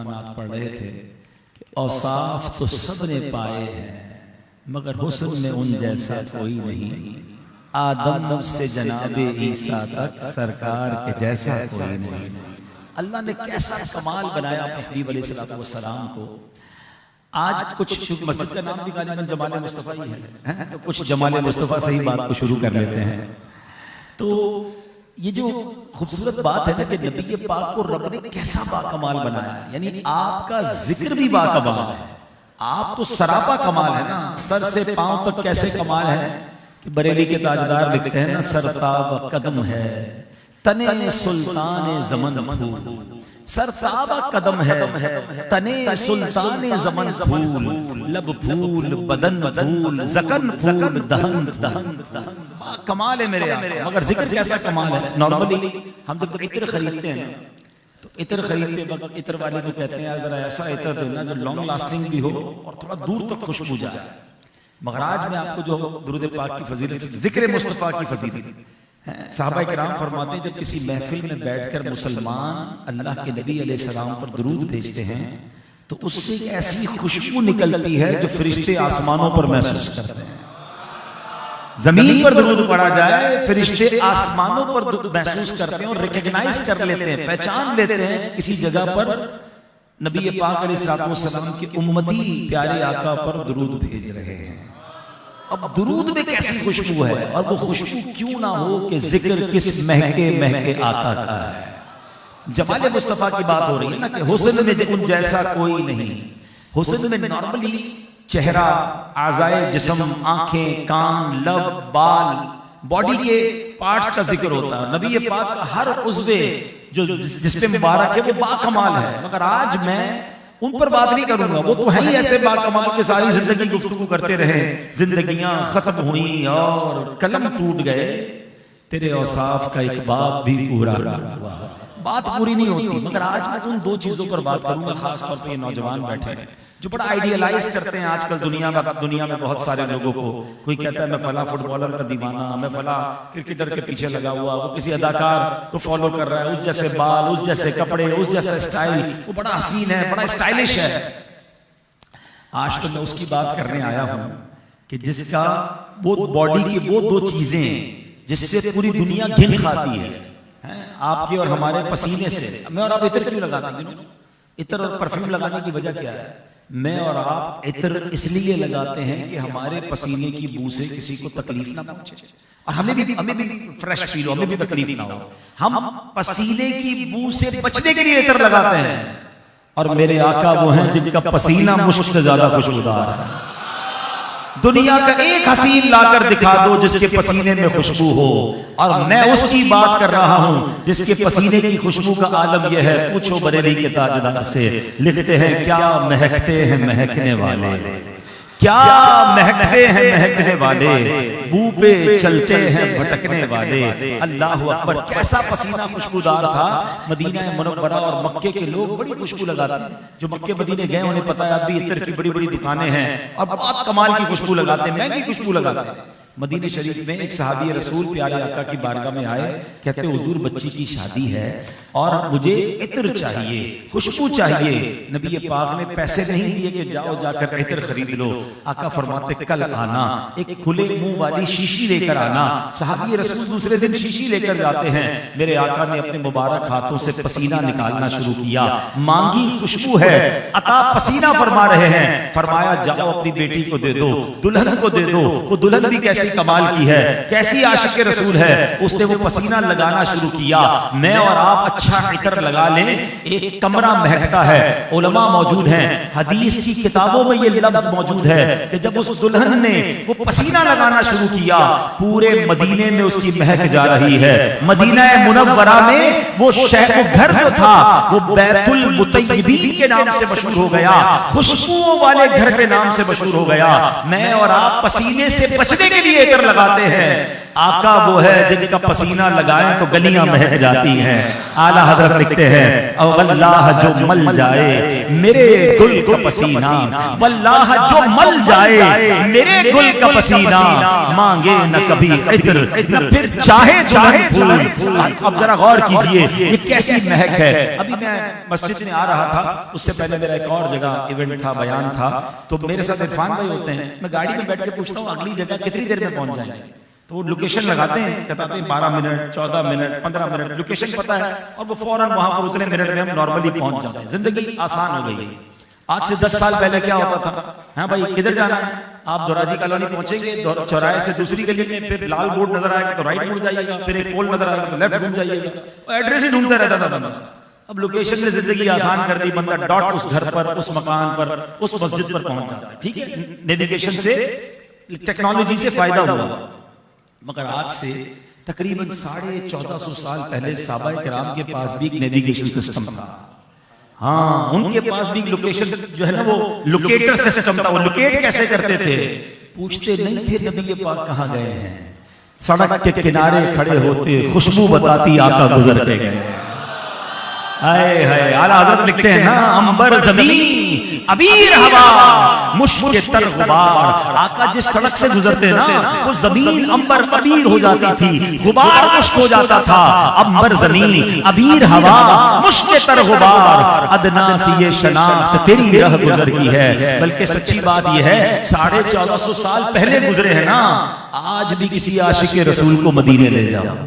नात पढ़ रहे थे कि औसाफ तो सब ने पाए हैं मगर हुस्न में उन जैसा कोई नहीं, आदम से जनाबे ईसा तक सरकार के जैसा कोई नहीं। अल्लाह ने कैसा कमाल बनाया अपने हबीब अलैहिस्सलातु वस्सलाम को। आज कुछ मस्जिद का नाम भी गालिबन जमाल मुस्तफ़ा ही है, तो कुछ जमाल मुस्तफ़ा से ही बात को शुरू कर लेते हैं। तो ये जो खूबसूरत बात है ना कि नबी पाक को रब ने कैसा बाकमाल बनाया, यानी आपका जिक्र भी बाकमाल है। आप तो सरापा कमाल है ना, सर से पांव तक कैसे कमाल है कि बरेली के ताजदार लिखते हैं ना, सरताब कदम है तने सुल्तान ज़मन फूल, सरताब कदम है तने सुल्तान ज़मन फूल, लब फूल बदन फूल जकन फूल दहन दहन। कमाल है मेरे यहाँ, मगर जिक्र कैसा कमाल है। नॉर्मली हम जब इत्र खरीदते हैं तो इत्र खरीदते वक्त इत्र वाले को कहते हैं यार जरा ऐसा इत्र देना जो लॉन्ग लास्टिंग भी हो और थोड़ा दूर तक खुशबू जाए। मगर आज मैं आपको जो दुरूद पाक की फजीलत, जिक्र मुस्तफ़ा की फजीलत, साहबा किराम फरमाते हैं जब किसी महफिल में बैठकर मुसलमान अल्लाह के नबी अलैहिस्सलाम पर दुरूद भेजते हैं तो उससे ऐसी खुशबू निकलती है जो फरिश्ते आसमानों पर महसूस करते हैं। जमीन पर दुरूद पढ़ा जाए, फरिश्ते आसमानों पर महसूस करते हैं और रिकॉग्नाइज कर लेते हैं, पहचान लेते हैं किसी जगह पर नबी पाक अलैहिस्सलातु वस्सलाम की उम्मती प्यारे आका पर दुरूद भेज रहे हैं। अब दुरूद में कैसी खुशबू है, और वो खुशबू क्यों ना हो कि जिक्र किस महके महके आका का है। जमाल मुस्तफ़ा की बात हो रही है ना कि हुस्न में उन जैसा कोई नहीं। हुस्न में नॉर्मली चेहरा, आज़ाए जिस्म, आंखें, कान, लब, बाल, बॉडी के पार्ट्स का जिक्र होता है। नबी पाक का हर उज़्वे जो जिसपे मुबारक है वो बाकमाल है। मगर आज मैं उन पर बात नहीं करूंगा, वो तो है ही ऐसे बाकमाल के सारी जिंदगी गुफ्तगू करते रहे, जिंदगियां खत्म हुई और कलम टूट गए, तेरे औसाफ का एक बाब भी पूरा हुआ। बात पूरी नहीं होती, मगर आज मैं उन दो चीजों पर बात करूंगा। खास तौर पे नौजवान बैठे हैं जो बड़ा आइडियलाइज करते हैं आजकल दुनिया में बहुत सारे लोगों को। कोई कहता है मैं फला फुटबॉलर का दीवाना, मैं फला क्रिकेटर के पीछे लगा हुआ, वो किसी अदाकार को फॉलो कर रहा है, उस जैसे बाल, उस जैसे कपड़े, उस जैसा स्टाइल, वो बड़ा हसीन है, बड़ा स्टाइलिश है। आज तो मैं उसकी बात करने आया हूं कि जिसका वो बॉडी की वो दो चीजें जिससे पूरी दुनिया घिन खाती है, आपके और हमारे पसीने से। मैं और आप इत्र क्यों लगाते हैं? इत्र और परफ्यूम लगाने की वजह क्या है? मैं और आप इत्र इसलिए लगाते हैं कि हमारे पसीने की बू से किसी को तकलीफ ना पहुंचे और हमें भी फ्रेश फील हो, हमें भी तकलीफ ना हो। हम पसीने की बू से बचने के लिए इत्र लगाते हैं, और मेरे आका वो हैं जिनका पसीना मुश्क से ज्यादा खुशबूदार है। दुनिया का एक हसीन लाकर दिखा दो जिसके पसीने में खुशबू हो, और मैं उसकी बात कर रहा हूं जिसके पसीने की खुशबू का आलम यह है। पूछो बरेली के ताजदार से, लिखते हैं क्या महकते हैं महकने वाले, क्या महकते हैं महकने वाले, बू पे चलते हैं भटकने वाले। अल्लाह अकबर, कैसा पसीना खुशबूदार था। मदीना मुनव्वरा और मक्के के लोग बड़ी खुशबू लगाते हैं। जो मक्के मदीने गए उन्हें पता है अभी इत्र की बड़ी बड़ी दुकानें हैं और बहुत कमाल की खुशबू लगाते हैं, महंगी खुशबू लगाते हैं। मदीने शरीफ में एक सहाबी रसूल प्यारे आका की बारगाह में आए, कहते हुजूर बच्ची की शादी है और मुझे इत्र चाहिए, खुशबू चाहिए। नबी पाक ने पैसे नहीं दिए कि जाओ जाकर इत्र खरीद लो। आका फरमाते कल आना, एक खुले मुंह वाली शीशी लेकर आना। सहाबी रसूल दूसरे दिन शीशी लेकर जाते हैं। मेरे आका ने अपने मुबारक हाथों से पसीना निकालना शुरू किया। मांगी खुशबू है, अता पसीना फरमा रहे हैं। फरमाया जाओ अपनी बेटी को दे दो, दुल्हन को दे दो। वो दुल्हन भी कैसी कमाल की है, कैसी आशिक रसूल है, उसने वो पसीना लगाना शुरू किया। मैं और आप अच्छा इत्र लगा लें, एक कमरा महकता है। उलमा मौजूद हैं, हदीस की किताबों में ये लफ्ज मौजूद है कि जब उस दुल्हन ने वो पसीना लगाना शुरू किया, पूरे मदीने में उसकी महक जा रही है। मदीना मुनव्वरा में वो शहर, वो घर जो था वो बैतुल मुतय्यबीन के नाम से मशहूर हो गया, खुशबुओं वाले घर के नाम से मशहूर हो गया। मैं और आप पसीने से बचने के लिए लिए इतर लगाते हैं। आका वो है जिनका पसीना लगाएं तो गलियां महक जाती हैं। आला हजरत लिखते हैं वल्लाह जो मल जाए मेरे गुल का पसीना, वल्लाह जो मल जाए मेरे गुल का पसीना, मांगे न कभी इत्र न फिर चाहे फूल। अब जरा गौर कीजिए ये कैसी महक है। अभी मैं मस्जिद में आ रहा था, उससे पहले मेरा एक और जगह इवेंट था, बयान था, तो मेरे साथ इरफान भाई होते हैं। मैं गाड़ी में बैठ के पूछता हूँ अगली जगह कितनी देर में पहुंच जाएंगे, तो वो लोकेशन लगाते हैं, बताते हैं 12 मिनट 14 मिनट 15 मिनट लोकेशन पता है, और वो फौरन वहां पर उतने मिनट में हम नॉर्मली पहुंच जाते हैं। जिंदगी आसान हो गई। आज से 10 साल पहले क्या होता था, हाँ भाई किधर जाना है, आप दोराजी कॉलोनी पहुंचेंगे, चौराहे से दूसरी गली में फिर लाल बोर्ड नजर आएगा तो राइट मुड़ जाइएगा, फिर एक पोल नजर आएगा तो लेफ्ट घूम जाइएगा, एड्रेस ही ढूंढता रहता था बंदा। अब लोकेशन ने जिंदगी आसान कर दी, बंदा डॉट उस घर पर, उस मकान पर, उस मस्जिद पर पहुंच जाता है। ठीक है, नेविगेशन से, टेक्नोलॉजी से फायदा हुआ। मगर आज से तकरीबन 1450 साल पहले सहाबा किराम के पास भी एक नेविगेशन सिस्टम था। हाँ, उनके पास भी लोकेशन जो है ना वो लोकेटर सिस्टम था। वो लोकेट कैसे करते थे, पूछते नहीं थे नबी पाक कहां गए हैं, सड़क के किनारे खड़े होते खुशबू बताती आका गुजर के गए। हाय हाय, आला हजरत लिखते हैं ना अंबर ज़मीन अबीर हवा मुश्क तर गुबार। आका जिस सड़क से गुजरते ना वो जमीन अंबर अबीर हो जाती थी, गुबार मुश्क हो जाता था। अंबर ज़मीन अबीर हवा मुश्क तर गुबार, अदना सी ये शनाख्त तेरी रह गुजर की है। बल्कि सच्ची बात ये है 1450 साल पहले गुजरे हैं ना, आज भी किसी आशिक रसूल को मदीने ले जाओ,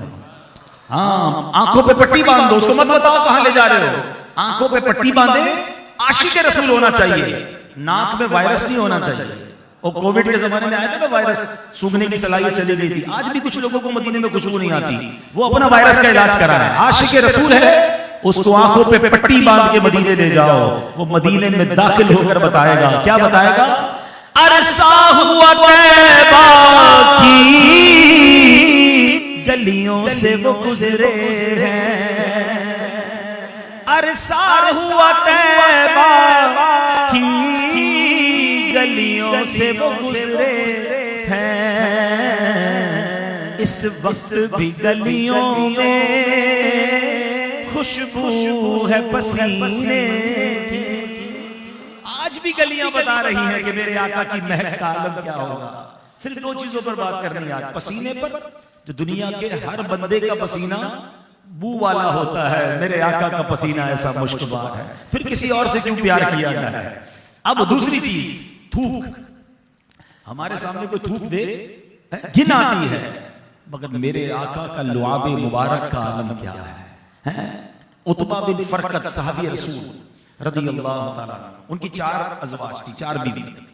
हाँ आंखों पे पट्टी बांध दो, उसको मत बताओ कहां ले जा रहे हो, आंखों पे पट्टी बांधे, आशिक रसूल होना चाहिए, नाक में वायरस नहीं होना चाहिए। और कोविड के जमाने में आया था ना वायरस, सूंघने की सलाहियत चली गई थी। आज भी कुछ लोगों को मदीने में खुशबू नहीं आती, वो अपना वायरस का इलाज करा है। आशिक रसूल है, उसको आंखों पे पट्टी बांध के मदीने ले जाओ, वो मदीने में दाखिल होकर बताएगा, क्या बताएगा, अरसा हुआ तैबा की गलियों से वो गुजरे हैं, अरसा हुआ तैबा की गलियों से वो गुजरे हैं, इस वक्त भी गलियों में खुशबू है पसीने की। आज भी गलियां बता रही हैं कि मेरे आका की महक का आलम क्या होगा। सिर्फ 2 चीजों पर बात करनी आज, पसीने पर, जो दुनिया के हर बंदे का पसीना बू वाला होता है, मेरे आका का पसीना ऐसा मुश्कबार है, फिर किसी और से क्यों प्यार किया जाए। अब दूसरी चीज, थूक। हमारे सामने कोई थूक दे घिन आती है, मगर मेरे आका का लुआबे मुबारक का आलम क्या है। उतबा बिन फरकत सहाबी रसूल रदियल्लाहु ताला, उनकी 4 अज़वाज थी, 4 बीवी थी।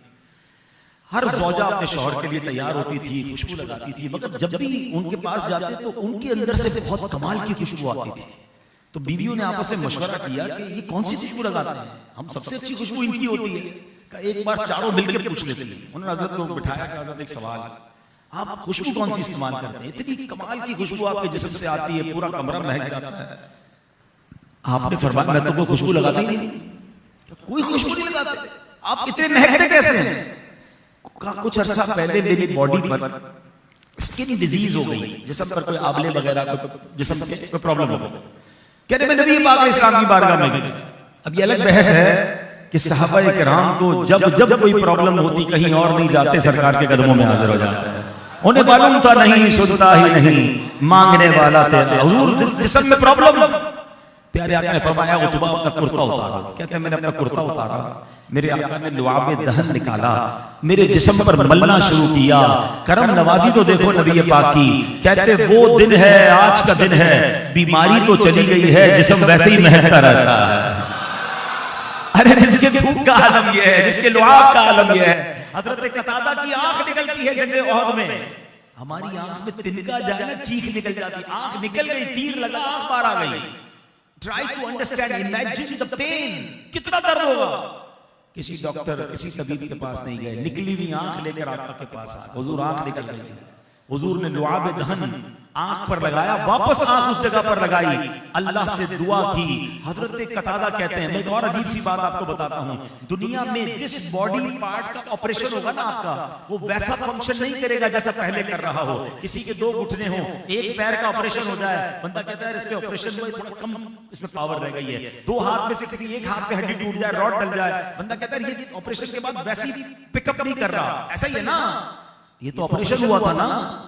हर ज़ौजा अपने शौहर के लिए तैयार होती थी, खुशबू लगाती थी, मगर जब भी उनके पास जाते तो उनके अंदर से बहुत कमाल की खुशबू आती थी। तो बीवियों ने आपस में मशवरा किया कि ये कौन सी खुशबू लगाते हैं, हम सबसे अच्छी खुशबू इनकी होती है। एक बार चारों मिलकर पूछ लेते हैं। उन्होंने हज़रत को बिठाया, हज़रत एक सवाल, आप खुशबू कौन सी इस्तेमाल करते हैं, इतनी कमाल की खुशबू आपके जिस्म से आती है, पूरा कमरा महक जाता है। आपने फरमाया मैं तो कोई खुशबू लगाता ही नहीं, कोई खुशबू नहीं लगाते, आप इतने महकते कैसे हैं। कुछ अरसा पहले मेरी बॉडी पर स्किन डिजीज हो गई, जिस्म पर कोई आबले वगैरह जिस्म के कोई प्रॉब्लम हो गई। कहते मैं नबी पाक इस्लाम की बारगाह में गया। अब ये अलग बहस है कि सहाबा किराम को जब जब कोई प्रॉब्लम होती कहीं और नहीं जाते, सरकार के कदमों में हाजिर हो जाते हैं। उन्हें मालूम था नहीं, सुनता ही नहीं, मांगने वाला तेरा हुजूर, जिस्म में प्रॉब्लम, प्यारे आका ने फरमाया उतबा अपना कुर्ता उतारा। कहते हैं मैंने अपना कुर्ता उतारा, मेरे आका ने लुआबे दहन निकाला, मेरे जिस्म पर मलना शुरू किया। करम नवाजी तो देखो नबी पाक की। कहते वो दिन है, आज का दिन है, बीमारी तो चली गई है, जिस्म वैसे ही महकता रहता है। अरे जिसके थूक का आलम यह है, जिसके लुआब का आलम यह है। हजरत कतादा की आंख निकलती है जंगे उहद में, हमारी आंख में तिनका जाए ना चीख निकल जाती, आंख निकल गई, तीर लगा, आंख बाहर आ गई। Try to understand, imagine the pain, कितना दर्द होगा। किसी डॉक्टर, किसी तबीब के पास नहीं गए, निकली हुई आंख लेकर आका के पास आए। हुजूर आंख निकल गई, हुजूर ने लुआब दहन आंख पर लगाया, वापस आंख उस जगह पर लगाई, अल्लाह से दुआ की। हजरत कतादा कहते हैं, मैं एक और अजीब सी बात आपको बताता हूं, दुनिया में जिस बॉडी पार्ट का ऑपरेशन होगा ना आपका, वो वैसा फंक्शन नहीं करेगा जैसा पहले कर रहा हो। किसी के 2 घुटने हो, एक पैर का ऑपरेशन हो जाए, बंदा कहता है इस पे ऑपरेशन हुआ थोड़ा कम, इसमें पावर रह गई है। 2 हाथ में से किसी एक हाथ पे हड्डी टूट जाए, रॉड डल जाए, बंदा कहता है ये ऑपरेशन के बाद वैसी पिकअप नहीं कर रहा। ऐसा ही है ना, ये तो ऑपरेशन हुआ था ना,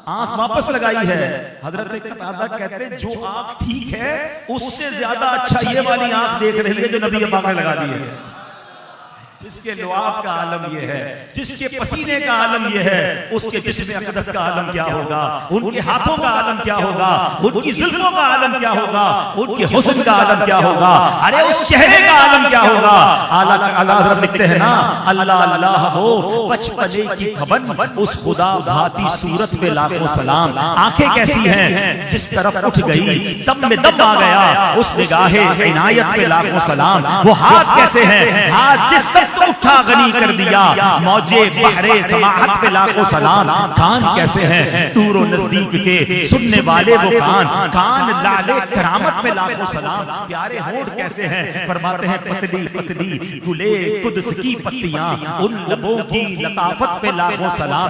आंख वापस लगाई है। हजरत कतादा कहते हैं जो आंख ठीक है उससे ज्यादा अच्छा ये वाली आंख देख रही है जो नबी पाक ने लगा दी है। जिसके लुआब का आलम ये है, जिसके पसीने का आलम ये है, उसके जिस्म अक़दस का आलम क्या होगा, उनके हाथों का आलम क्या होगा, उनकी जुल्फों का आलम क्या होगा, उनके हुस्न का आलम क्या होगा, अरे उस चेहरे का आलम क्या होगा। आला हज़रत लिखते हैं ना, अल्लाह अल्लाह हो बचपने की खबन, उस खुदा भाती सूरत पे लाखों सलाम। आंखें कैसी हैं, जिस तरफ उठ गई दम में दम आ गया, उस निगाहे इनायत पे लाखों सलाम। वो हाथ कैसे हैं, हाथ जिस तो उठा गनी कर दिया, मौजे बहरे समाहत पे लाखों सलाम। कान कैसे हैं, दूर और नजदीक के सुनने वाले वो कान, कान लाले करामत पे लाखों सलाम। प्यारे होंठ कैसे हैं, फरमाते हैं पतली पतली गुले कुद्स की पत्तियां, उन लबों की लताफत पे लाखों सलाम।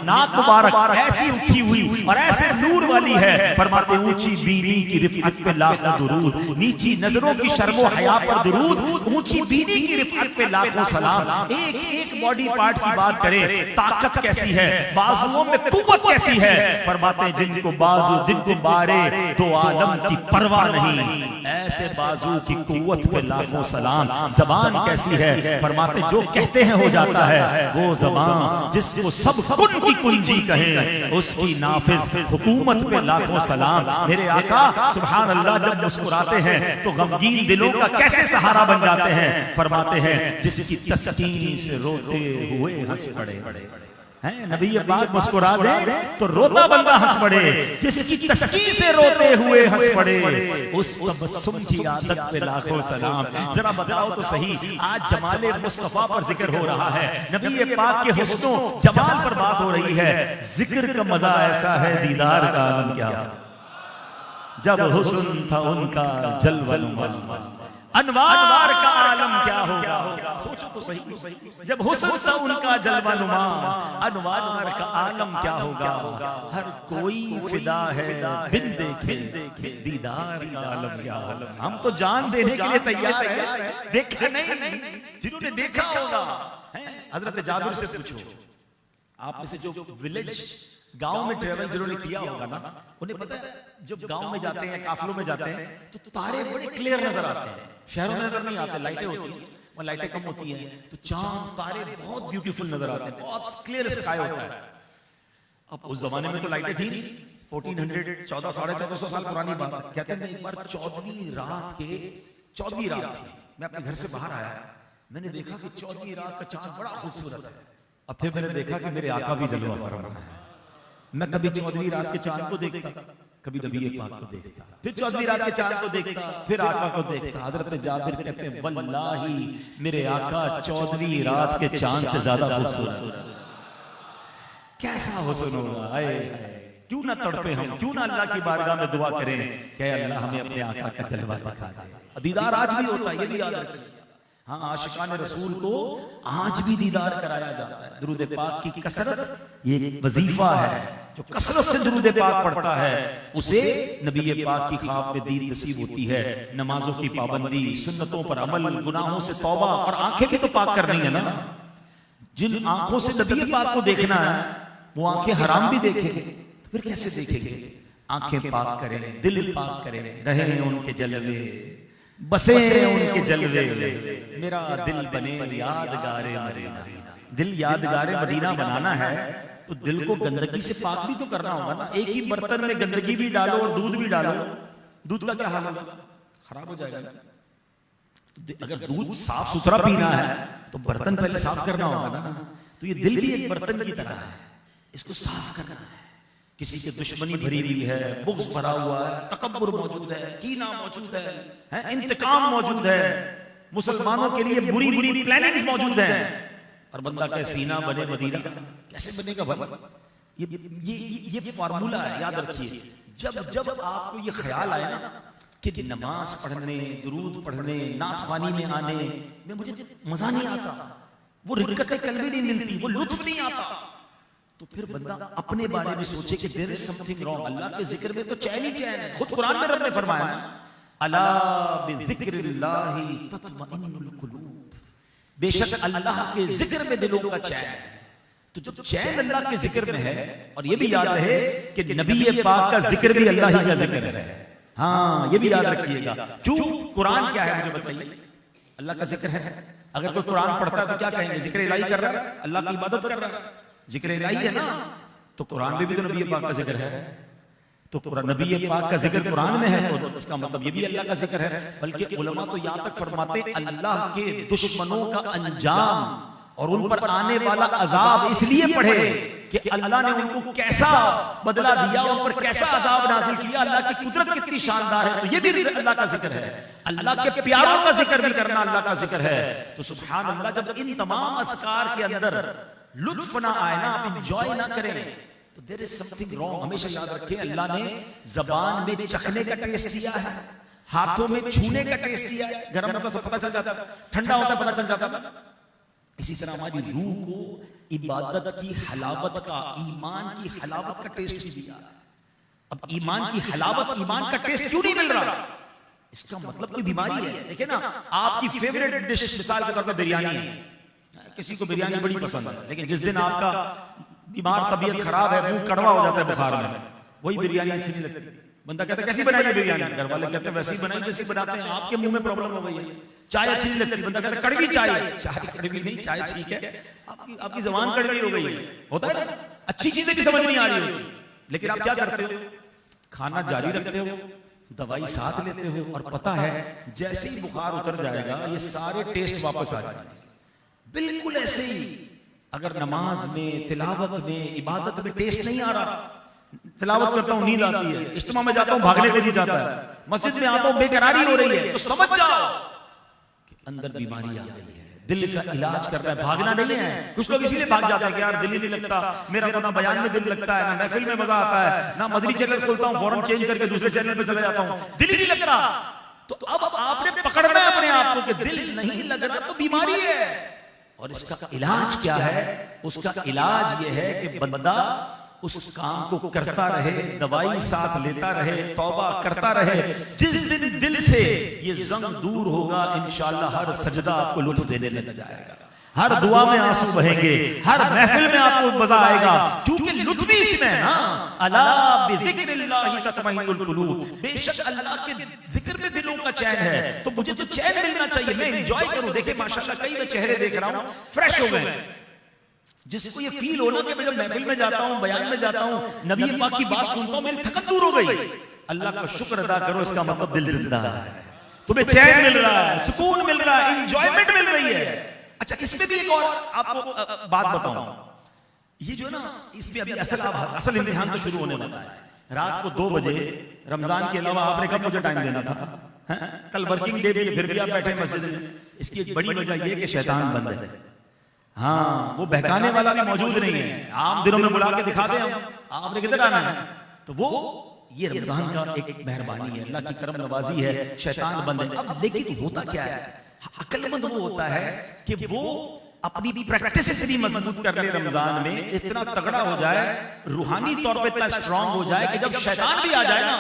नाक मुबारक ऐसी उठी हुई और ऐसे नूर वाली है, फरमाते ऊंची बीनी की रिफअत पे लाखों दुरूद, नीची नजरों की शर्मो हया पर दुरूद, ऊंची बीनी की रिफअत पे लाखों सलाम। एक एक बॉडी पार्ट की बात करें, ताकत कैसी है, बाजुओं में कुव्वत कैसी है, फरमाते जिनको बाजू जिनको बारे तो आलम की परवाह नहीं, ऐसे बाजू की कुव्वत पे लाखों सलाम। जबान कैसी है, फरमाते जो कहते हैं हो जाता है, वो जबान जिसको सब कुन की कुंजी कहे, उसकी नाफिज हुकूमत पे लाखों सलाम। मेरे आका सुभान अल्लाह जब मुस्कुराते हैं तो गमगीन दिलों का कैसे सहारा बन जाते हैं। फरमाते हैं जिसकी तस्कीन से रोते हुए हंस पड़े हैं, नबी पाक मुस्कुरा दे तो रोता बंदा हंस पड़े, जिसकी तस्कीन से रोते हुए हंस पड़े, उस तबस्सुम की आदत पे लाखों सलाम। जरा बताओ तो सही, आज जमाले मुस्तफा पर जिक्र हो रहा है, नबी पाक के हुस्नो जमाल पर बात हो रही है। जिक्र का मजा ऐसा है, दीदार का आलम क्या, जब हुस्न था उनका जलवा अनवार का आलम क्या होगा। सोचो तो सही, जब हुस्न था उनका जलवा नुमा, अनवार का आलम क्या होगा। हर कोई फिदा है बिन देखे दीदार का आलम क्या होगा। हम तो जान देने के लिए तैयार है, देखा नहीं, जिन्होंने देखा होगा। हजरत जाबिर से पूछो, आप में से जो विलेज गांव में ट्रेवल जिन्होंने किया होगा ना, उन्हें पता है जब गांव में जाते हैं, काफिलों में जाते हैं, तो तारे बड़े क्लियर नजर आते हैं। शहरों में नजर नहीं आते, लाइटें होती हैं, वहाँ लाइटें कम होती हैं, तो चांद तारे बहुत ब्यूटीफुल नजर आते हैं, बहुत क्लियर स्काई होता है। अब उस जमाने में तो लाइटें थी नहीं, 1400 1400 साल पुरानी बात है। कहते हैं एक बार 14वीं रात थी, मैं अपने घर से बाहर आया, मैंने देखा कि 14वीं रात का चांद बड़ा खूबसूरत है। अब फिर मैंने देखा कि मेरे आका भी जलवा फरमा है। मैं कभी 14वीं रात के चांद को देखता, कभी नबी पाक को देखता, फिर 14वीं रात के चांद को देखता, फिर आका को देखता। हजरत जाबिर कहते हैं वल्लाही मेरे आका 14वीं रात के चांद से ज्यादा खूबसूरत। कैसा हुस्न होगा, क्यों ना तड़पे हम, क्यों ना अल्लाह की बारगाह में दुआ करें कि अल्लाह हमें अपने आका का जलवा दिखा दे। दीदार आज भी होता है, ये भी याद रखिए। हाँ, आशिकान रसूल को आज भी दीदार कराया जाता है। दुरूद पाक की कसरत ये वजीफा है, जो कसरत से दुरूद पाक पढ़ता है उसे नबी पाक की ख्वाब में दीद नसीब होती है। नमाजों की पाबंदी, सुन्नतों पर अमल, गुनाहों से तौबा, और आंखें भी तो पाक करनी है ना। जिन आंखों से नबी पाक को देखना है वो आंखें हराम भी देखेंगे तो फिर कैसे देखेंगे। आंखें पाक करें, दिल पाक करें, रहे उनके जलवे, बसे उनके जलवे, मेरा दिल बने यादगारे मदीना। दिल यादगारे मदीना बनाना है तो दिल को गंदगी से पाक भी तो करना होगा ना। एक ही बर्तन में गंदगी भी डालो और दूध भी डालो, दूध का क्या हाल होगा, खराब हो जाएगा। तो अगर दूध साफ सुथरा पीना है तो बर्तन पहले साफ करना होगा ना। तो ये दिल भी एक बर्तन की तरह है, इसको साफ करना है। किसी की दुश्मनी भरी हुई है, बुग़्ज़ भरा हुआ है, तकब्बुर मौजूद है, कीना मौजूद है, इंतकाम मौजूद है, मुसलमानों के लिए बुरी बुरी प्लानिंग्स मौजूद है, और बंदा का सीना बने मदीना, कैसे बनेगा भाई। ये फार्मूला है, याद रखिए। जब जब आपको ये ख्याल आए ना कि नमाज पढ़ने, दुरूद पढ़ने, नात ख्वानी में आने में मुझे मजा नहीं आता, वो रिक्कतें कल्बी नहीं मिलती, वो लुत्फ नहीं आता, तो फिर बंदा अपने बारे में सोचे कि देयर इज समथिंग रॉन्ग। अल्लाह के जिक्र में तो चैन ही चैन है। खुद कुरान में रब ने फरमाया ना, अला बिज़िक्रिल्लाहि तत्मइन्नुल कुलूब, बेशक अल्लाह के जिक्र में दिलों का चैन है। तो जब चैन अल्लाह के जिक्र में है, और ये भी याद रहे कि नबी पाक का जिक्र भी अल्लाह ही का जिक्र है। हाँ, ये भी याद रखिएगा। क्यों? कुरान क्या है मुझे बताइए? अल्लाह का जिक्र है। अगर कोई कुरान पढ़ता है तो क्या कहेंगे? जिक्र इलाही कर रहा है, अल्लाह की इबादत कर रहा है, जिक्र इलाही है ना। तो कुरान में भी तो नबी पाक का जिक्र है, तो नबी पाक का जिक्र कुरान में है, तो इसका मतलब ये भी अल्लाह का जिक्र है। बल्कि उलमा तो यहाँ तक फरमाते अल्लाह के दुश्मनों का अंजाम और उन पर आने वाला अजाब इसलिए पढ़े कि अल्लाह ने उनको कैसा बदला दिया, उन पर कैसा अजाब नाजिल किया, अल्लाह की कुदरत कितनी शानदार है। तो ये भी अल्लाह का जिक्र है। अल्लाह के प्यारों का जिक्र भी करना अल्लाह का जिक्र है। तो सुभान अल्लाह, जब इन तमाम अस्कार के अंदर लुत्फ ना आए ना, आप इंजॉय ना करें, तो देयर इज समथिंग रॉन्ग। हमेशा याद रखें, अल्लाह ने जबान में चखने का टेस्ट दिया है, हाथों में छूने का टेस्ट दिया है। गर्म होता सब पता चल जाता, ठंडा होता पता चल जाता। इसी तरह हमारी रूह को इबादत की हलावत का, ईमान की हलावत का टेस्ट भी दिया। अब ईमान की हलावत, ईमान का टेस्ट क्यों नहीं मिल रहा? इसका मतलब कोई बीमारी है। देखिए ना, आपकी फेवरेट डिश मिसाल के तौर पर बिरयानी है, किसी को बिरयानी बड़ी पसंद है, लेकिन जिस दिन आपका बीमार, तबीयत खराब है, मुंह कड़वा हो जाता है बुखार में, वही बिरयानी अच्छी नहीं लगती। बंदा कहता है कैसी बनाई है बिरयानी? घर वाले कहते हैं वैसी बनाई जैसी बनाते हैं, आपके मुंह में प्रॉब्लम हो गई है। चाय अच्छी नहीं लगती, बंदा कहता है कड़वी चाय। चाय कड़वी नहीं, चाय ठीक है, आपकी जबान कड़वी हो गई है। होता है ना, अच्छी चीजें भी समझ नहीं आ रही होती, लेकिन आप क्या करते हो? खाना जारी रखते हो, दवाई साथ लेते हो, और पता है जैसे ही बुखार उतर जाएगा ये सारे टेस्ट वापस आ जाएंगे। बिल्कुल ऐसे ही अगर नमाज में, तिलावत में, इबादत में टेस्ट नहीं आ रहा, तिलावत करता हूं नींद आती है, इज्तिमा में जाता हूं भागने को जी जाता है, मस्जिद में आता हूं बेकरारी हो रही है, तो समझ जाओ कि अंदर बीमारी आ गई है। दिल का इलाज करना है, भागना नहीं है। कुछ लोग इसीलिए भाग जाते हैं कि यार दिल ही नहीं लगता मेरा, तो ना बयान में दिल लगता है, ना महफिल में मजा आता है, ना मदनी चैनल खोलता हूं फौरन चेंज करके दूसरे चैनल पे चला जाता हूं, दिल ही नहीं लगता। तो अब आपने पकड़ना है अपने आप को कि दिल नहीं लग रहा तो बीमारी है। और इसका इलाज क्या है? उसका इलाज यह है कि बंदा उस काम को करता रहे, दवाई साथ लेता रहे, तौबा करता रहे। जिस दिन दिल से ये जंग दूर होगा, इंशाअल्लाह हर सजदा आपको लुत्फ देने लग जाएगा, हर दुआ में आंसू बहेंगे, हर महफिल में आपको मजा आएगा, क्योंकि लुत्फ भी इसमें है ना। अला बिज़िक्रिल्लाहि तत्मइन्नुल कुलूब, बेशक अल्लाह के जिक्र में दिलों का चैन है। तो मुझे तो चैन मिलना चाहिए, मैं एंजॉय करूं। देखिए माशाल्लाह कई मैं चेहरे देख रहा हूं फ्रेश हो गए, जिसको ये फील होना कि मैं जब महफिल में जाता हूं, बयान में जाता हूं, नबी पाक की बात सुनता हूं, मेरी थकन दूर हो गई। अल्लाह का शुक्र अदा करो, इसका मतलब दिल जिंदा है, तुम्हें चैन मिल रहा है, सुकून मिल रहा है, इंजॉयमेंट मिल रही है। अच्छा, इसमें भी एक और आपको बात बताऊं, ये जो ना इसमें अभी असल इम्तिहान तो शुरू होने वाला है। रात को 2 बजे, रमजान के अलावा आपने कब मुझे टाइम देना था? कल वर्किंग डे भी है, फिर भी आप बैठे मस्जिद में। इसकी एक बड़ी वजह यह कि शैतान बंद है। हाँ, वो बहकाने वाला भी मौजूद नहीं है। आम दिनों में बुला के दिखाते हैं आपने किधर आना है, तो वो ये रमजान का एक मेहरबानी है, अल्लाह की करम नवाजी है, शैतान बंद है। अब लेकिन होता क्या है, अक्लमंद वो होता है कि वो अपनी प्रैक्टिस इतनी मजबूत कर ले रमजान में, इतना तगड़ा हो जाए, रूहानी तौर पे इतना स्ट्रांग हो जाए कि जब शैतान भी आ जाए ना,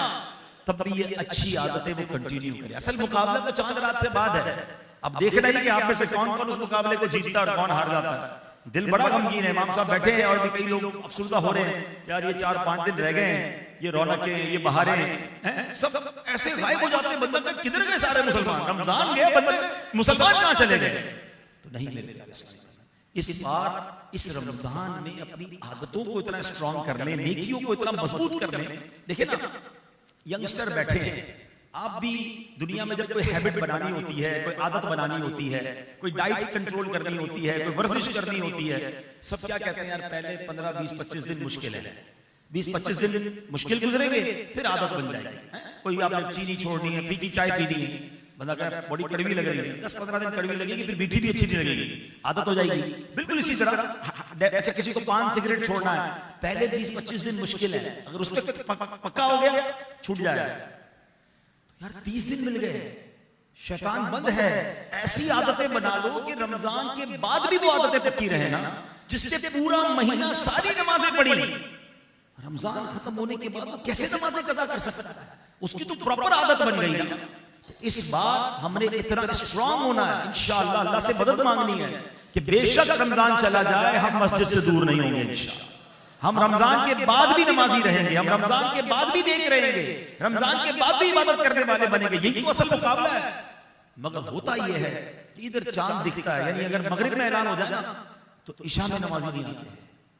तब भी ये अच्छी आदतें वो कंटिन्यू करे। असल मुकाबला तो चांद रात से बाद है। अब देखना ही कि आप में से कौन कौन उस मुकाबले को जीतता और कौन हार जाता है। दिल बड़ा गमगीन है, इमाम साहब बैठे हैं और भी कई लोग अफसुर्दा हो रहे हैं, यार ये 4-5 दिन रह गए हैं, ये रौनकें, ये बहारें हैं, सब ऐसे गायब हो जाते हैं। बंदा किधर गए सारे मुसलमान? रमजान गए, बंदे मुसलमान कहां चले गए? तो नहीं मेरे प्यारे, इस बार इस रमजान में अपनी आदतों को इतना स्ट्रांग कर लें, नेकियों को इतना मजबूत कर लें। देखिए ना, यंगस्टर बैठे हैं, आप भी दुनिया में जब कोई हैबिट बनानी होती है, कोई आदत बनानी होती है, कोई डाइट कंट्रोल करनी होती है, कोई वर्जिश करनी होती है, सब क्या कहते हैं, यार पहले 15, 20, 25 दिन मुश्किल है, 20-25 दिन मुश्किल गुजरेंगे, फिर आदत बन जाएगी। कोई आपने चीनी छोड़नी है, फीकी चाय पीनी है, बंदा कह बड़ी कड़वी लग रही है, 10-15 दिन कड़वी लगेगी, फिर मीठी भी अच्छी नहीं लगेगी, आदत हो जाएगी। बिल्कुल इसी तरह अच्छा किसी को पान सिगरेट छोड़ना है, पहले 20-25 दिन मुश्किल है, अगर उस पर पक्का हो गया छूट जाएगा। यार 30 दिन मिल गए, शैतान बंद है। ऐसी आदतें बना लो कि रमजान के बाद भी वो आदतें पक्की रहे ना, जिससे पूरा महीना सारी नमाजें पढ़ी, रमजान खत्म होने के बाद कैसे नमाजें कज़ा कर सकता है? उसकी तो प्रॉपर आदत बन गई ना। इस बार हमने इतना स्ट्रांग होना है, इंशाअल्लाह अल्लाह से मदद मांगनी है कि बेशक रमजान चला जाए हम मस्जिद से दूर नहीं होंगे इंशाअल्लाह। हम रमजान के बाद भी नमाजी रहेंगे, हम रमजान के बाद भी नेक रहेंगे, रमजान के बाद भी इबादत करने वाले बनेंगे। यही तो असल मुकाबला है। मगर होता यह है कि इधर चांद दिखता है, यानी अगर मगरिब में ऐलान हो जाए ना तो इशा में नमाजी नहीं आते,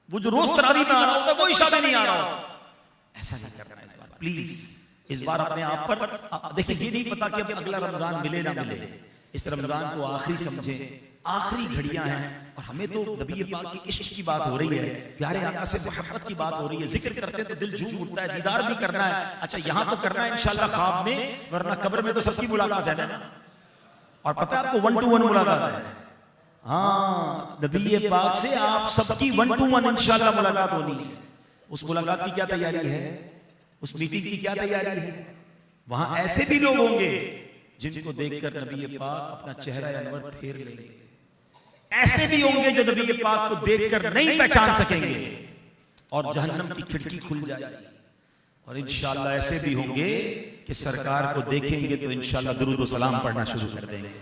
वो जो रोज तरावी में आ रहा होता है वो इशा में नहीं आ रहा होता। ऐसा नहीं करना है इस बार, प्लीज। इस बार अपने आप पर देखिए, ये नहीं पता कि अब अगला रमजान मिले ना मिले, इस रमजान को आखिरी समझे, आखिरी घड़ियां हैं। और हमें तो नबी पाक की इश्क की बात हो रही है, प्यारे आका से मोहब्बत की बात हो रही है, जिक्र करते हैं तो दिल झूम उठता है, दीदार भी करना है। अच्छा यहाँ तो करना है इंशाअल्लाह ख्वाब में, वरना कब्र में तो सबकी मुलाकात है ना। और पता है आपको 1 to 1 मुलाकात है। हाँ, नबी पाक से आप सबकी 1 to 1 इंशाअल्लाह मुलाकात होनी है। उस मुलाकात की क्या तैयारी है, उस मीटिंग की क्या तैयारी है? वहां ऐसे भी लोग होंगे जिनको देखकर नबी पाक अपना चेहरा अनवर फेर लेंगे, ऐसे भी होंगे जो नबी पाक को देखकर नहीं पहचान सकेंगे और जहन्नम की खिड़की खुल जाएगी। और इंशाअल्लाह ऐसे भी होंगे कि सरकार को देखेंगे तो इंशाअल्लाह दुरूद व सलाम पढ़ना शुरू कर देंगे।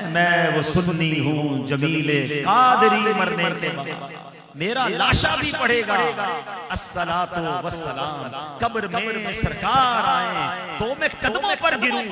मैं वो सुन्नी हूं जमीले कादरी, मरने के बाद मेरा लाशा भी पढ़ेगा अस्सलातो वस्सलाम। कब्र में सरकार आए तो मैं कदमों पर गिरूं,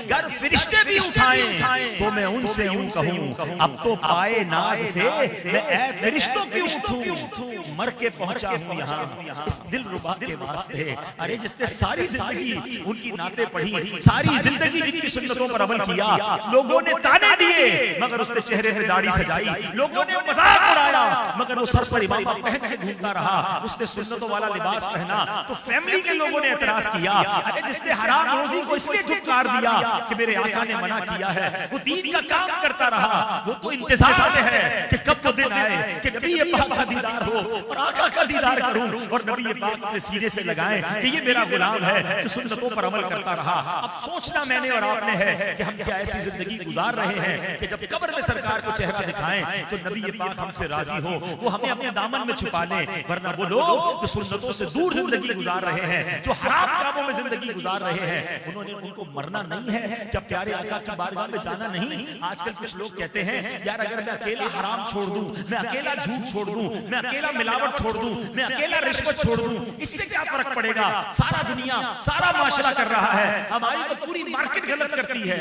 गर फरिश्ते भी उठाएं तो मैं उनसे यूं कहूं, अब तो पाए नाज से मैं ऐ फरिश्तों की उठूं। मर के पहुंचा हूं यहाँ इस दिलरुबा के वास्ते। अरे जिसने सारी जिंदगी उनकी नाते पढ़ी, सारी जिंदगी जिनकी सुन्नतों पर अमल किया, लोगों ने ताने दिए मगर उसने चेहरे पे दाढ़ी सजाई, लोगों ने मजाक उड़ाया मगर वो सर पर इमामा पहन के घूमता रहा, उसने सुन्नतों वाला लिबास पहना तो फैमिली के लोगों ने एतराज किया। अरे जिसने हराम रोजी को इसलिए धुतकार दिया कि मेरे आका ने मना किया है, वो दीन का काम करता रहा, वो तो इंतजार में है कि कब वो दिन आए कि नबी पाक का दीदार हो और आका का दीदार करूं और नबी पाक अपने सीने से लगाएं कि ये मेरा गुलाम है जो सुन्नतों पर अमल करता रहा। अब सोचना मैंने और आपने है कि हम क्या ऐसी जिंदगी गुजार रहे हैं कि जब कब्र में सरकार को चेहरा दिखाएं तो नबी पाक हमसे राजी हो, वो हमें अपने दामन में छुपा ले। वरना वो लोग जो सुन्नतों से दूर जिंदगी गुजार रहे हैं, जो हराम कामों में जिंदगी गुजार रहे हैं, उनको मरना नहीं है, क्या प्यारे आका की बारगाह में जाना नहीं। आजकल कुछ लोग कहते हैं यार अगर मैं अकेला हराम छोड़ दूं, मैं अकेला झूठ छोड़ दूं, मैं अकेला मिलावट छोड़ दूं, मैं अकेला रिश्वत छोड़ दूं, इससे क्या फर्क पड़ेगा? सारा दुनिया सारा माशरा कर रहा है, हमारी तो पूरी मार्केट गलत करती है।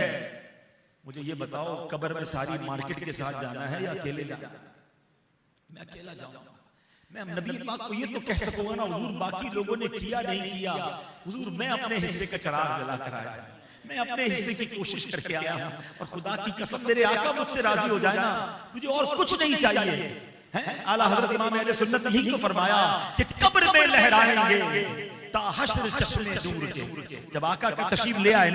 मुझे ये बताओ कब्र में सारी मार्केट के साथ जाना है या अकेले जाना? मैं अकेला जाऊंगा। मैं नबी पाक को ये तो कह सकूंगा ना हुजूर बाकी लोगों ने किया नहीं किया, हुजूर मैं अपने हिस्से का चिराग जला कर आया, मैं अपने हिस्से की कोशिश करके आया हूं और खुदा की कसम मेरे आका मुझसे राजी हो जाए ना, मुझे और कुछ नहीं चाहिए। हैं आला हजरत इमाम अहले सुन्नत यही तो फरमाया कि कब्र में लहराएंगे ताहशर चश्मे दूर के। जब आका का तशरीफ ले आए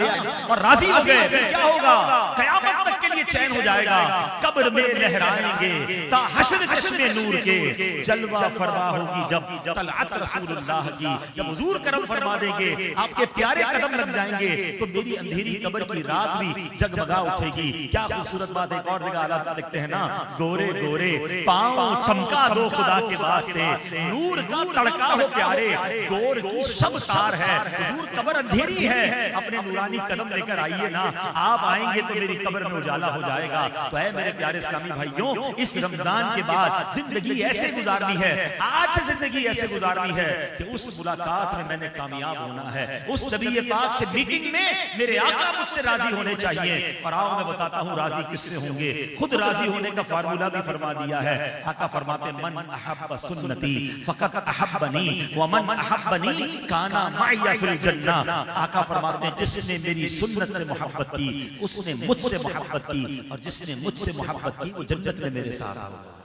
और राजी हो गए फिर क्या होगा? कयामत तक के लिए चैन हो जाएगा। कब्र में लहराएंगे ताहशर चश्मे नूर के, जलवा फरमा होगी जब तलअत रसूलुल्लाह की, जब हुजूर करम फरमा देंगे, आपके प्यारे कदम लग जाएंगे तो मेरी अंधेरी कब्र की रात भी जगमगा उठेगी। क्या खूबसूरत बात। एक और जगह आला लिखते हैं ना, गोरे गोरे पांव चमका दो खुदा के वास्ते, नूर का तड़का हो प्यारे, गोर की शब तार है। हुजूर कब्र अंधेरी है, अपने नूरानी कदम लेकर आइए ना, आप आएंगे तो मेरी कब्र में उजाला हो जाएगा। तो है मेरे प्यारे इस्लामी भाइयों, इस रमजान के बाद जिंदगी ऐसे गुजारनी है, आज से जिंदगी ऐसे गुजारनी है कि उस मुलाकात में मैंने कामयाब होना है, उस नबी पाक से मीटिंग में मेरे आका मुझसे राजी होने चाहिए। और आओ मैं बताता हूँ राजी किससे होंगे। खुद राजी होने का फार्मूला भी फरमा दिया है। आका फरमाते मन अहब्ब सुन्नती फकत अहब्बनी व मन अहब्बनी काना माया फिल जन्ना। आका फरमाते हैं जिसने मेरी सुन्नत से मोहब्बत की उसने मुझसे मोहब्बत की, और जिसने मुझसे मोहब्बत की वो जन्नत में मेरे साथ होगा।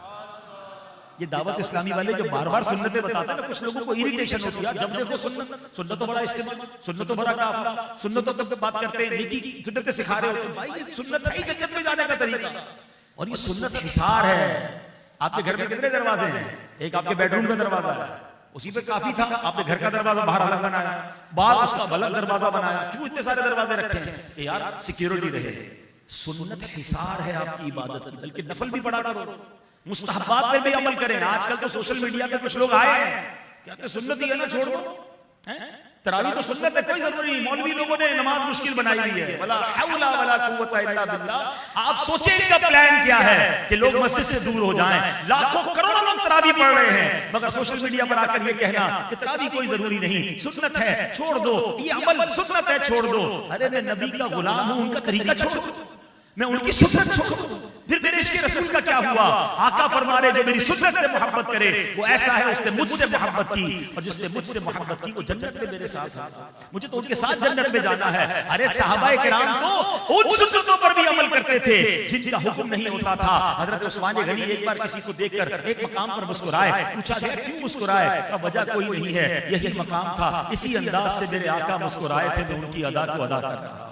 ये दावत इस्लामी वाले जो बार बार सुन्नतें बताते हैं ना, कुछ लोगों को इरिटेशन होती है, जब देखो सुन्नत तो बड़ा इस्तेमाल, सुन्नत तो बड़ा काफिला, सुन्नतों पे बात करते हैं, नेकी की सुन्नतें सिखा रहे हो। भाई ये सुन्नत है ही जन्नत में जाने का तरीका, और ये सुन्नत हिसार है। आपके घर में कितने दरवाजे हैं? एक आपके बेडरूम का दरवाजा है, उसी पे काफी था, आपने घर का दरवाजा बाहर अलग बनाया, बाहर उसका अलग दरवाजा बनाया। क्यों इतने सारे दरवाजे रखे हैं? कि यार सिक्योरिटी रहे। सुन्नत हिसार है आपकी इबादत की, बल्कि नफल भी पढ़ा करो, मुस्तहब्बात पे भी अमल करें। आजकल तो सोशल मीडिया पे कुछ लोग आए हैं, कहते सुन्नत ही है ना, छोड़ दो, तरावी तो सुन्नत है, कोई जरूरी नहीं। मौलवी लोगों ने नमाज मुश्किल बनाई हुई है, वला हौला वला कुव्वता इल्ला बिल्लाह। आप सोचें इनका प्लान क्या है कि लोग मस्जिद से दूर हो जाएं। लाखों करोड़ों लोग तरावी पढ़ रहे हैं, मगर सोशल मीडिया पर आकर ये कहना कि तरावी कोई जरूरी नहीं, सुन्नत है, छोड़ दो, ये अमल सुन्नत है, छोड़ दो। अरे मैं नबी का गुलाम हूं, उनका तरीका छोड़ दो, मैं उनकी सुन्नत छोड़ दूं, फिर मेरे इश्क़ रसूल का क्या हुआ? आका फरमा रहे जो मेरी सुन्नत से मोहब्बत करे वो ऐसा है उसने मुझसे मोहब्बत की, और जिसने मुझसे मोहब्बत की वो जन्नत में मेरे साथ, मुझे तो उनके साथ जन्नत में जाना है। अरे सहाबाए किराम तो उन सुन्नतों पर भी अमल करते थे जिनका हुक्म नहीं होता था। हजरत उस्मान गनी एक बार किसी को देखकर एक मकाम पर मुस्कुराए, पूछा गया क्यों मुस्कुराए? का वजह कोई नहीं है, यही मकाम था, इसी अंदाज से मेरे आका मुस्कुराए थे, मैं उनकी अदा को अदा कर रहा।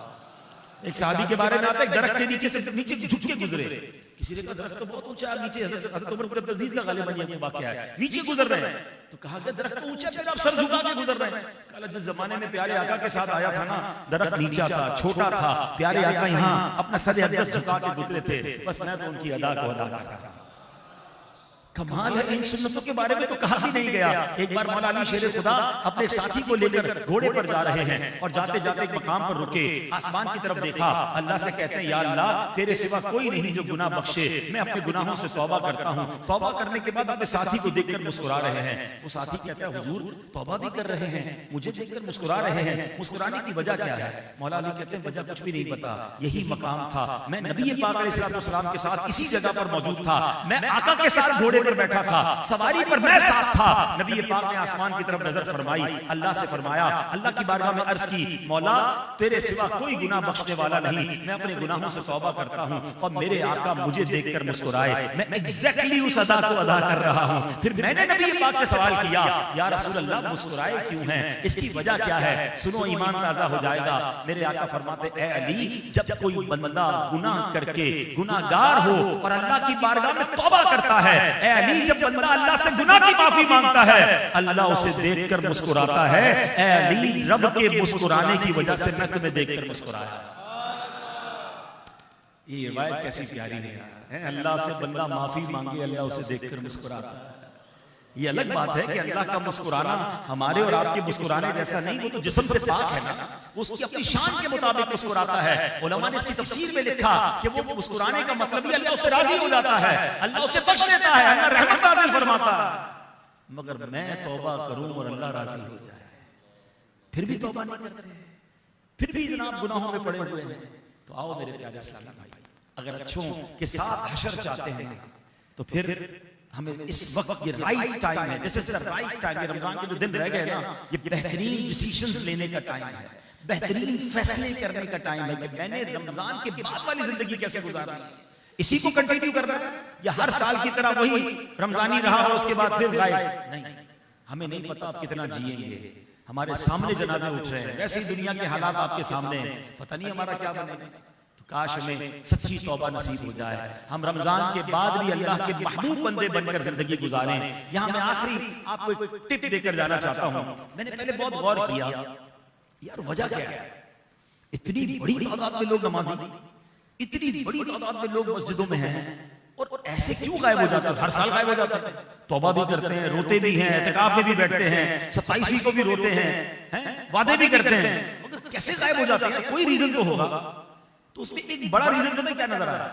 एक सहाबी के बारे में आता है, दरख्त के नीचे से नीचे झुक के गुजरे, किसी ने कहा दरख्त तो बहुत ऊंचा है, नीचे हज़रत उमर इब्न अब्दुल अज़ीज़ का गालिबन ये वाक़या है, नीचे गुजर रहे हैं, तो कहा गया दरख्त तो ऊंचा है, फिर आप सर झुका के गुजर रहे हैं। कहा जिस जमाने में प्यारे आका के साथ आया था ना, दरख्त नीचा था, छोटा था, प्यारे आका यहाँ अपना सर अक़दस झुका के गुजरे थे, बस मैं तो उनकी अदा को अदा कर रहा। कमाल है, इन सुन्नतों के बारे में तो कहा भी नहीं गया। एक बार मौला अली शेर खुदा अपने एक साथी को लेकर घोड़े पर जा रहे हैं और जाते जाते एक मकाम पर रुके, आसमान की तरफ देखा, अल्लाह से कहते हैं या अल्लाह तेरे सिवा कोई नहीं जो गुनाह बख्शे, मैं अपने गुनाहों से तौबा करता हूँ। तौबा करने के बाद अपने साथी को देखकर मुस्कुरा रहे हैं। वो साथी कहता है हुजूर तौबा भी कर रहे हैं, मुझे देखकर मुस्कुरा रहे हैं, मुस्कुराने की वजह क्या है? मौला अली कहते हैं वजह कुछ भी नहीं पता, यही मकाम था, मैं नबी पाक अलैहिस्सलाम के साथ इसी जगह पर मौजूद था, मैं आका के साथ घोड़े पर बैठा था, सवारी पर मैं साथ था। नबी पाक ने आसमान की तरफ नजर फरमाई, अल्लाह से फरमाया, अल्लाह की बारगाह में अर्ज की, मौला तेरे सिवा कोई गुनाह बख्शने वाला नहीं, मैं अपने गुनाहों से तौबा करता हूं और मेरे आका मुझे देखकर मुस्कुराए, मैं एग्जैक्टली उस अदा को अदा कर रहा हूं। फिर मैंने नबी पाक से सवाल किया, या रसूल अल्लाह मुस्कुराए क्यों हैं, इसकी वजह क्या है? सुनो ईमान ताजा हो जाएगा। मेरे आका फरमाते ए अली, जब कोई बंदा गुनाह करके गुनाहगार हो और अल्लाह की बारगाह में तौबा करता है, ए अली जब बंदा अल्लाह से गुनाह की माफी मांगता है, अल्लाह उसे देखकर मुस्कुराता है। ए अली रब के मुस्कुराने की वजह से मैं तुम्हें देखकर मुस्कुराया। ये रिवायत कैसी प्यारी है, अल्लाह से बंदा माफी मांगे, अल्लाह उसे देखकर मुस्कुराता है। ये अलग बात है कि अल्लाह का मुस्कुराना हमारे और आपके मुस्कुराने जैसा नहीं, वो तो जिस्म से पाक है ना, उसकी अपनी शान के मुताबिक मुस्कुराता है। उलमा ने इसकी तफसीर में लिखा कि वो मुस्कुराने का मतलब ही अल्लाह उससे राजी हो जाता है, अल्लाह उसे बख्श देता है, अल्लाह रहमत नाज़िल फरमाता है। मगर मैं तौबा करूं और अल्लाह राजी हो जाए, फिर भी तौबा नहीं करते, फिर भी जनाब गुनाहों में पड़े हुए हैं। तो आओ मेरे प्यारे इस्लामी भाई, अगर अच्छों के साथ हशर चाहते हैं तो फिर हमें इस वक्त ये राइट टाइम है, this is the right time. ये रमजान के जो दिन रह गए ना, ये बेहतरीन डिसीजंस लेने का टाइम है, बेहतरीन फैसले करने का टाइम है कि मैंने रमजान के बाद वाली जिंदगी कैसे गुजारनी है, इसी को कंटिन्यू करना है या हर साल की तरह वही रमजानी रहा और उसके बाद फिर गायब। नहीं, हमें नहीं पता आप कितना जिएंगे, हमारे सामने जनाजे उठ रहे हैं, वैसे ही दुनिया के हालात आपके सामने हैं, पता नहीं हमारा क्या बनेगा। काश हमें सच्ची तौबा नसीब हो जाए, हम रमजान के बाद भी अल्लाह के महबूब बंदे बनकर जिंदगी गुजारें। यहाँ मैं आखिरी आपको एक टिप देकर जाना चाहता हूँ। मैंने पहले बहुत गौर किया, यार वजह क्या है, इतनी बड़ी तादाद में लोग नमाजी, इतनी बड़ी तादाद में लोग मस्जिदों में हैं और ऐसे क्यों गायब हो जाते हैं? हर साल गायब हो जाते हैं, तौबा भी करते हैं, रोते भी हैं, इत्काफ में भी बैठते हैं, 27वीं को भी रोते हैं, वादे भी करते हैं, मगर कैसे गायब हो जाते हैं? कोई रीजन तो होगा। तो उसमें एक बड़ा रीजन पता है क्या नजर आया?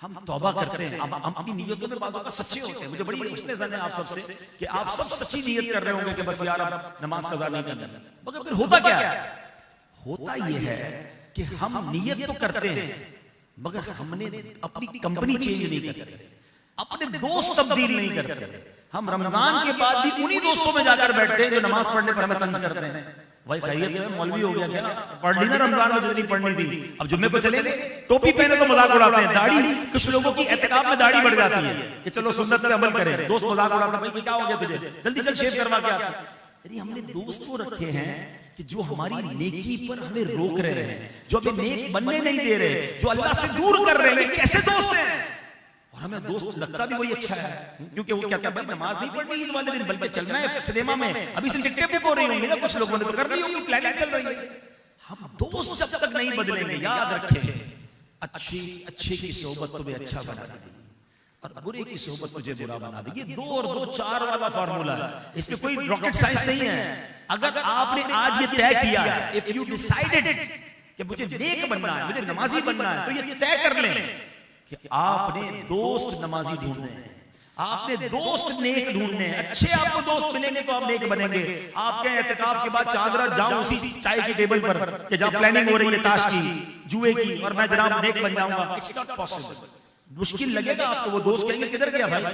हम तौबा करते हैं, हम अपनी नियतों में बाज़ों का सच्चे होते हैं। मुझे बड़ी हुस्न ज़न है आप सबसे कि आप सब सच्ची नियत कर रहे होंगे कि बस यार अब नमाज कज़ा नहीं करना, मगर फिर होता क्या है? होता ये है कि हम नियत तो करते हैं मगर हमने अपनी कंपनी चेंज नहीं करते, अपने दोस्त तब्दील नहीं करते। हम रमजान के बाद भी उन्हीं दोस्तों में जाकर बैठते हैं जो नमाज पढ़ने पर हमें तंज करते हैं। भाई खैरियत है, मौलवी हो गया क्या, पढ़ ली ना रमजान में जितनी पढ़नी थी, अब जुम्मे को चले गए, टोपी पहने तो मजाक उड़ाते हैं, दाढ़ी कुछ लोगों की एहतिकाम में दाढ़ी बढ़ जाती है कि चलो सुन्नत पे अमल करें, दोस्त मजाक उड़ाता है, भाई क्या हो गया तुझे, जल्दी चल शेव करवा के आता। अरे हमने दोस्त को रखे हैं कि जो हमारी नेकी पर हमें रोक रहे हैं, जो हमें नेक बनने नहीं दे रहे, जो अल्लाह से दूर कर रहे हैं। कैसे दोस्त हैं? और हमें दोस्त लगता भी वही अच्छा है, क्योंकि वो कहता है भाई नमाज नहीं पढ़नी ईद वाले दिन, बल्कि चलना है सिनेमा में, अभी से टिकटें बुक हो रही होंगी ना, कुछ लोगों ने तो कर ली होगी, प्लानिंग चल रही है। हम दोस्त जब तक नहीं बदलेंगे, याद रखें, अच्छे की सोबत तुम्हें अच्छा बना देगी और बुरे की सोबत तुझे बुरा बना देगी। 2 और 2 4 वाला फार्मूला है, इसमें कोई रॉकेट साइंस नहीं है। अगर आपने आज ये तय किया है, इफ यू डिसाइडेड कि मुझे नेक बनना है, मुझे नमाजी बनना है, तो ये तय कर लें कि आपने दोस्त नमाजी ढूंढने हैं, आपने दोस्त नेक ढूंढने हैं। अच्छे आपको दोस्त मिलेंगे तो आप नेक बनेंगे। आपके एहतिकाफ के बाद चांद रात जाऊं उसी चाय की टेबल पर कि जहां प्लानिंग हो रही है ताश की, जुए की, और मैं जनाब नेक बन जाऊंगा, इट्स नॉट पॉसिबल। मुश्किल लगेगा आपको। वो दोस्त कहेंगे किधर गया भाई?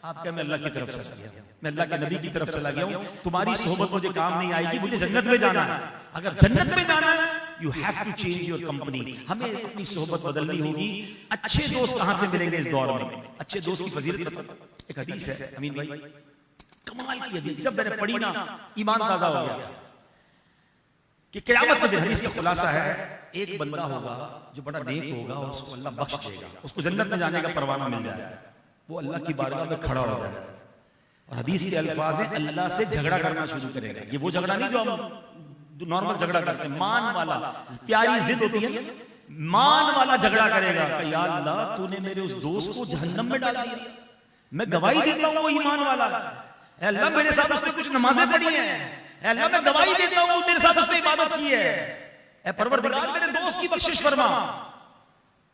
आप क्या, मैं अल्लाह की तरफ चला गया, मैं अल्लाह के नबी की तरफ चला गया हूं, तुम्हारी सोहबत मुझे काम नहीं आएगी, मुझे जन्नत में जाना है। अगर जन्नत में जाना है, you have to change your company. हमें अपनी सोहबत बदलनी होगी। अच्छे दोस्त कहां से मिलेंगे इस दौर में? अच्छे दोस्त की फजीलत, एक हदीस है अमीन भाई, कमाल की हदीस, जब मैंने पढ़ी ना ईमान ताजा हो गया कि क़यामत के दिन, हदीस का खुलासा है, एक बंदा होगा जो बड़ा नेक होगा और उसको अल्लाह बख्श देगा, उसको जन्नत में जाने का परवाना मिल जाएगा, वो अल्लाह की बारगाह में खड़ा हो जाएगा और हदीस के अल्फाज हैं, अल्लाह से झगड़ा करना शुरू करेगा। ये वो झगड़ा नहीं जो हम नॉर्मल झगड़ा करते हैं, मान वाला, प्यारी जिद होती है, मान वाला झगड़ा करेगा कि या अल्लाह तूने मेरे उस दोस्त को जहन्नम में डाल दिया, मैं गवाही देता हूं वो ईमान वाला है, अल्लाह मेरे साथ उसने कुछ नमाजें पढ़ी हैं, अल्लाह मैं गवाही देता हूं मेरे साथ उसने इबादत की है, ऐ परवरदिगार मेरे दोस्त की बख्शिश फरमा।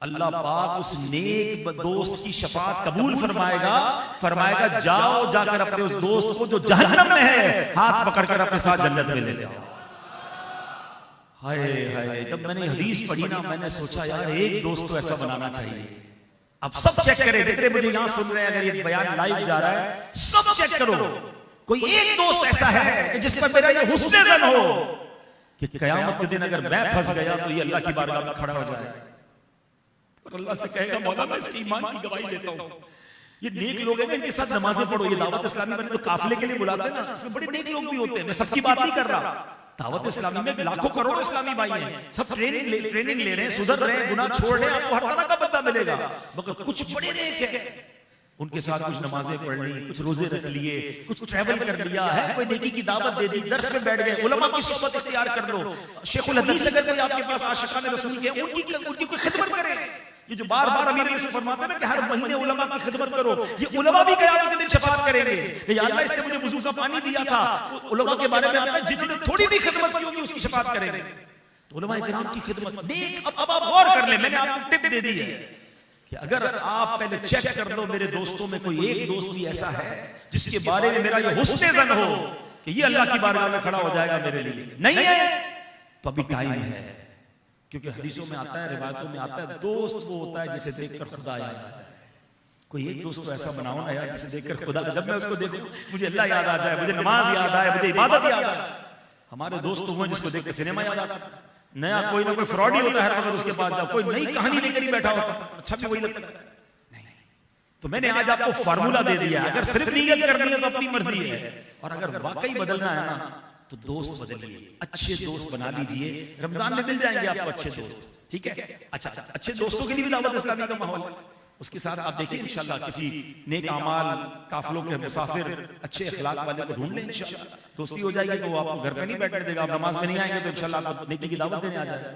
अल्लाह पाक उस नेक दोस्त की शफाअत कबूल फरमाएगा जाओ जाकर अपने उस दोस्त को जो जहन्नम में है हाथ पकड़कर अपने साथ जन्नत में ले जाओ। हाय हाय, जब मैंने हदीस पढ़ी ना, मैंने सोचा यार एक दोस्त तो ऐसा बनाना चाहिए। अब सब चेक करें, जितने मुझे यहां सुन रहे हैं, अगर ये बयान लाइव जा रहा है, सब चेक करो, कोई एक दोस्त ऐसा है कि जिस पर मेरा ये हुस्न ज़न हो कि क़यामत के दिन अगर मैं फंस गया तो ये अल्लाह की बारगाह में खड़ा हो जाए और अल्लाह से कहेगा मौला मैं इसकी ईमान की गवाही देता हूं। ये नेक लोग हैं ना, इनके साथ नमाजें पढ़ो। ये दावत इस्लामी में तो काफिले के लिए बुलाते हैं ना, इसमें बड़े नेक लोग भी होते हैं। मैं सबकी बात नहीं कर रहा, दावत इस्लामी में लाखों करोड़ों इस्लामी भाई हैं, सब ट्रेनिंग ले रहे हैं, सुधर रहे हैं, गुनाह छोड़ रहे हैं, आपको हर तरह का बंदा मिलेगा। मगर कुछ बड़े नेक हैं, उनके साथ कुछ नमाजें पढ़ ली, कुछ रोजे रख लिए, कुछ ट्रैवल कर लिया है, कोई नेकी की दावत दे दी, दर्स में बैठ गए, उलमा की सोबत इख्तियार कर लो। शेखुल हदीस अगर कोई आपके पास आशिकाने रसूल के, उनकी कोई खिदमत करे। ये जो बार बार अमीर रसूल फरमाते हैं ना कि हर महीने उलमा की खिदमत करो, ये उलमा भी क़यामत के दिन शफाअत करेंगे। या अल्लाह इसने मुझे वुज़ू का पानी दिया था, उलमा के बारे में आता है जिन्होंने थोड़ी भी खिदमत की होगी उसकी शफाअत करेंगे। तो उलमा इकराम की खिदमत नेक। अब आप गौर कर ले, मैंने आपको टिप दे दी है कि अगर आप पहले चेक कर लो मेरे दोस्तों में कोई एक दोस्त भी ऐसा है जिसके बारे में मेरा ये हुस्न ज़न हो कि ये अल्लाह की बारगाह में खड़ा हो जाएगा मेरे लिए, नहीं है तो अभी टाइम है। क्योंकि हदीसों में आता है, रिवायतों में आता है, दोस्त वो होता है जिसे देखकर खुदा याद आ जाए। कोई एक दोस्त तो ऐसा बनाओ ना यार जिसे देखकर खुदा, जब मैं उसको देखूं मुझे अल्लाह याद आ जाए, मुझे नमाज याद आए, मुझे इबादत याद आए। हमारे दोस्त तो हुए जिसको देखकर सिनेमा याद आता है, नया कोई ना कोई फ्रॉड ही होता है, अगर उसके पास जाओ कोई नई कहानी लेकर ही बैठा होता है, अच्छा भी वही लगता है। नहीं, तो मैंने आज आपको फार्मूला दे दिया, अगर सिर्फ नीयत करनी है तो अपनी मर्जी है, और अगर वाकई बदलना है ना तो दोस्त बदलिए, अच्छे दोस्त बना लीजिए। रमजान में मिल जाएंगे आपको अच्छे दोस्त, ठीक है। अच्छा, अच्छे दोस्तों के लिए भी दावत इस्लामी का माहौल है, उसके साथ आप देखिए इंशाल्लाह किसी नेक अमाल काफिलों के मुसाफिर अच्छे अखलाक वाले को ढूंढ लें, इंशाल्लाह दोस्ती हो जाएगी। तो वो आपको घर पे नहीं बैठने देगा, आप नमाज में नहीं आएंगे तो इंशाल्लाह आपको नेकी की दावत देने आ जाएगा।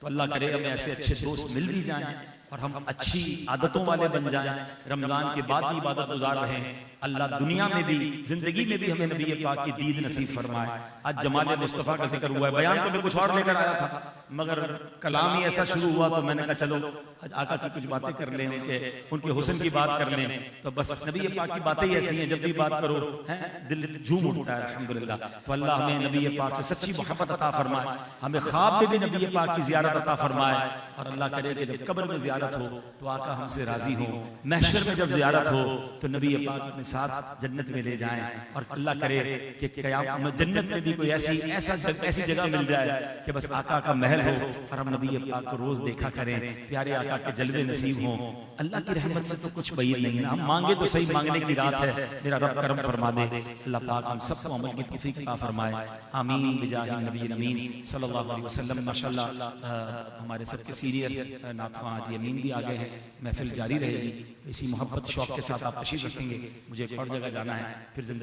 तो अल्लाह करे हमें ऐसे अच्छे दोस्त मिल भी जाएं और हम अच्छी आदतों वाले बन जाएं, रमजान के बाद भी इबादत गुजार रहें। अल्लाह दुनिया में भी जिंदगी में भी हमें नबी पाक की दीद नसीब फरमाए। आज जमाल मुस्तफ़ा का जिक्र हुआ है, बयान तो मैं कुछ और लेकर आया था मगर कलाम ही ऐसा शुरू हुआ तो मैंने कहा चलो आज आका की कुछ बातें कर लें, उनके हुस्न की बात कर लें। तो बस नबी पाक की बातें ही ऐसी हैं, जब भी बात करो हैं दिल झूम उठता है अल्हम्दुलिल्लाह। तो अल्लाह हमें नबी पाक से सच्ची मोहब्बत अता फरमाए, हमें ख्वाब में भी नबी पाक की ज़ियारत अता फरमाए, और अल्लाह करे कि जब कब्र में ज़ियारत हो तो आका हमसे राजी हो, महशर में जब ज़ियारत हो तो नबी पाक अपने साथ जन्नत में ले जाएं, और अल्लाह करे कि क़यामत जन्नत में भी कोई ऐसी जगह मिल जाए कि बस आका का महल महल हो और हम नबी पाक को रोज देखा करें, प्यारे आका के जलवे नसीब हों। अल्लाह की रहमत से तो कुछ बहीर नहीं है, हम मांगे तो सही, मांगने की रात है, मेरा रब करम फरमा दे। अल्लाह पाक हम सबको अमल की तौफीक अता फरमाए, आमीन बिजाहि नबी अमीन सल्लल्लाहु अलैहि वसल्लम। माशाअल्लाह हमारे सबके सीनियर नातख़्वां हाजी अमीन भी आ गए हैं, महफिल जारी रहेगी। इसी मोहब्बत शौक के साथ आप तशरीफ रखेंगे, मुझे एक और जगह जाना है, फिर जिंदगी